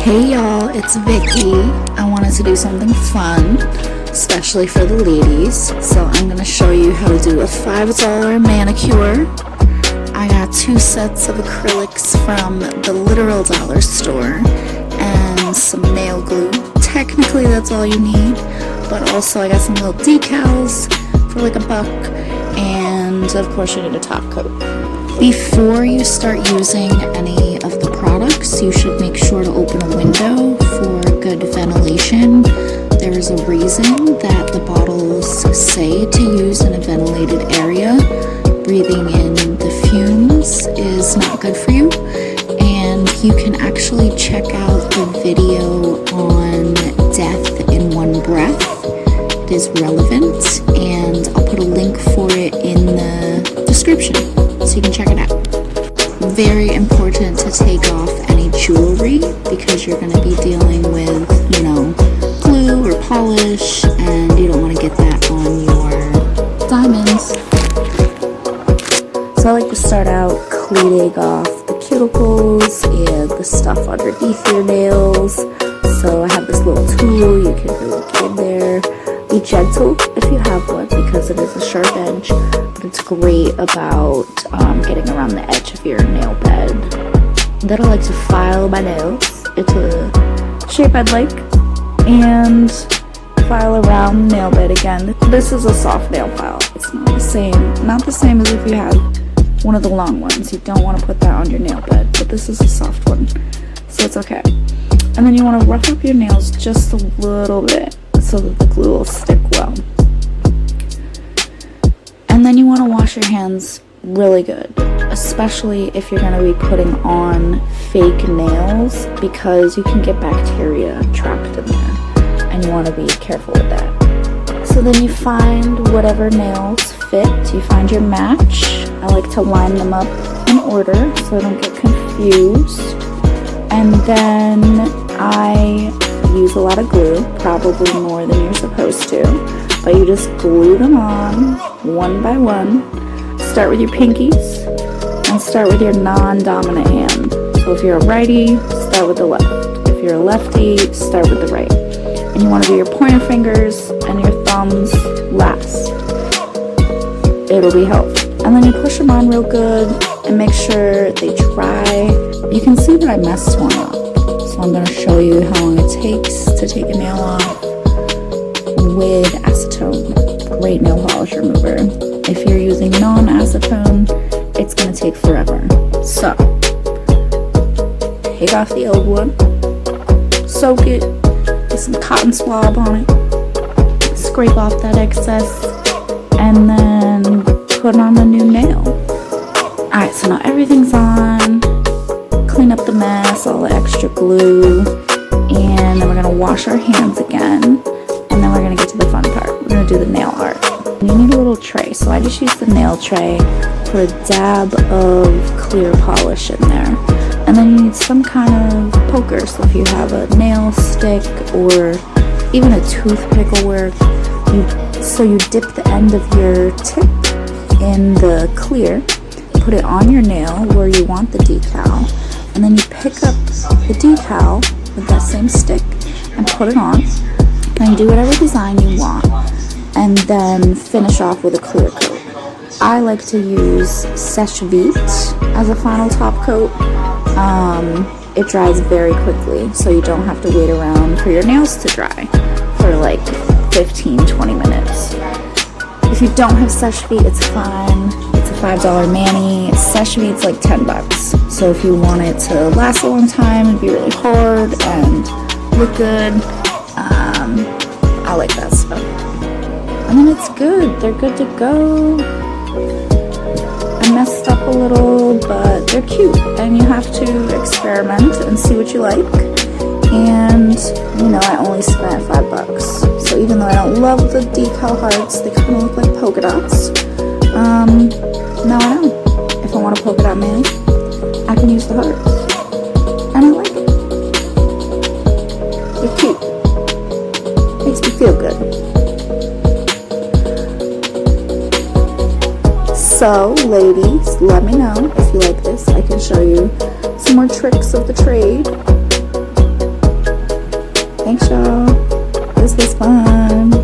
Hey y'all, it's Vicki. I wanted to do something fun, especially for the ladies. So I'm going to show you how to do a $5 manicure. I got 2 sets of acrylics from the literal dollar store and some nail glue. Technically that's all you need, but also I got some little decals for like $1, and of course you need a top coat. Before you start using any of the products, you should make sure to open a window for good ventilation. There is a reason that the bottles say to use in a ventilated area. Breathing in the fumes is not good for you, and you can actually check out the video on death in one breath. It is relevant, and I'll put a link for it in the description so you can check it out. Very important to take off any jewelry because you're going to be dealing with, glue or polish, and you don't want to get that on your diamonds. So I like to start out cleaning off the cuticles and the stuff underneath your nails. So I have this little tool, you can really get in there. Be gentle if you have one because it is a sharp edge, but it's great about getting around the edge of your nail bed. Then I like to file my nails into the shape I'd like and file around the nail bed again. This is a soft nail file. It's not the same as if you had one of the long ones. You don't want to put that on your nail bed, but this is a soft one, so it's okay. And then you want to rough up your nails just a little bit so that the glue will stick well. And then you want to wash your hands really good, especially if you're going to be putting on fake nails because you can get bacteria trapped in there, and you want to be careful with that. So then you find whatever nails fit, you find your match. I like to line them up in order so I don't get confused. And then I use a lot of glue, probably more than you're supposed to, but you just glue them on one by one. Start with your pinkies and start with your non-dominant hand. So if you're a righty, start with the left. If you're a lefty, start with the right. And you want to do your pointer fingers and your thumbs last. It'll be helpful. And then you push them on real good and make sure they dry. You can see that I messed one up. So I'm going to show you how long it takes to take a nail off with acetone. Great nail polish remover. If you're using non-acetone, it's going to take forever. So, take off the old one. Soak it. Put some cotton swab on it. Scrape off that excess. And then put on a new nail. Alright, so now everything's on. Clean up the mess, all the extra glue, and then we're going to wash our hands again, and then we're going to get to the fun part. We're going to do the nail art. You need a little tray, so I just use the nail tray, put a dab of clear polish in there, and then you need some kind of poker. So if you have a nail stick or even a toothpick will work. So you dip the end of your tip in the clear, put it on your nail where you want the decal, and then you pick up the decal with that same stick and put it on. And you do whatever design you want, and then finish off with a clear coat. I like to use Sèche Vite as a final top coat. It dries very quickly, so you don't have to wait around for your nails to dry for like 15-20 minutes. If you don't have Sèche Vite, it's fine. It's a $5 mani. Sèche Vite's like $10. So if you want it to last a long time and be really hard and look good, I like that stuff. And then it's good. They're good to go. I messed up a little, but they're cute. And you have to experiment and see what you like. And, I only spent $5. So even though I don't love the decal hearts, they kind of look like polka dots. Now I know. If I want a polka dot mani, I can use the hearts. And I like it. They're cute. Makes me feel good. So, ladies, let me know if you like this. I can show you some more tricks of the trade. Thanks, y'all. This was fun.